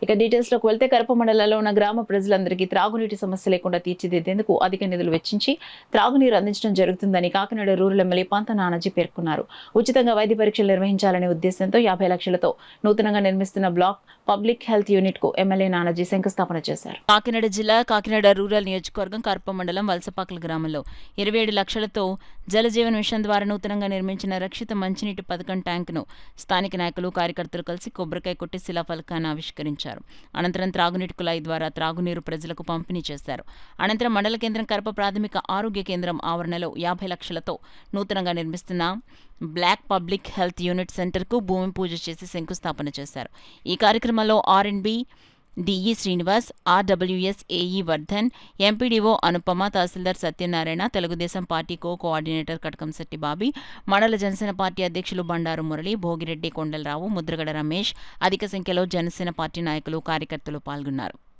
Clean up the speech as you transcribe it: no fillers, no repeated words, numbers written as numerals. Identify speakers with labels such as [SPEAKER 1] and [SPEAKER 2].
[SPEAKER 1] ఇక డీటెయిల్స్లోకి వెళ్తే కరప మండలంలో ఉన్న గ్రామ ప్రజలందరికీ త్రాగునీటి సమస్య లేకుండా తీర్చిదిద్దేందుకు అధిక నిధులు వెచ్చించి త్రాగునీరు అందించడం జరుగుతుందని కాకినాడ రూరల్ ఎమ్మెల్యే పంత నానాజీ పేర్కొన్నారు. ఉచితంగా వైద్య పరీక్షలు నిర్వహించాలనే ఉద్దేశంతో 50 లక్షలతో నూతనంగా నిర్మిస్తున్న బ్లాక్ పబ్లిక్ హెల్త్ యూనిట్ కు ఎమ్మెల్యే నానాజీ శంకుస్థాపన చేశారు. కాకినాడ జిల్లా కాకినాడ రూరల్ నియోజకవర్గం కరప మండలం వలసపాకల గ్రామంలో 27 లక్షలతో జలజీవన్ మిషన్ ద్వారా నూతనంగా నిర్మించిన రక్షిత మంచినీటి పథకం ట్యాంకును స్థానిక నాయకులు కార్యకర్తలు కలిసి కొబ్బరికాయ కొట్టి శిలాఫలకాన్ని ఆవిష్కరించారు. అనంతరం త్రాగునీటి కుళాయి ద్వారా త్రాగునీరు ప్రజలకు పంపిణీ చేశారు. అనంతరం మండల కేంద్రం కరప ప్రాథమిక ఆరోగ్య కేంద్రం ఆవరణలో 50 లక్షలతో నూతనంగా నిర్మిస్తున్న బ్లాక్ పబ్లిక్ హెల్త్ యూనిట్ సెంటర్కు భూమి పూజ చేసి శంకుస్థాపన చేశారు. ఈ కార్యక్రమంలో R and B DE Srinivas, RWS AE Vardhan, MPDO Anupama, tahsildar Satyanarayana, Telugu Desam party coordinator Katakamsetti Bobby, మండల జనసేన పార్టీ అధ్యక్షులు బండారు మురళి, భోగిరెడ్డి కొండలరావు, ముద్రగడ రమేష్, అధిక సంఖ్యలో జనసేన పార్టీ నాయకులు కార్యకర్తలు పాల్గొన్నారు.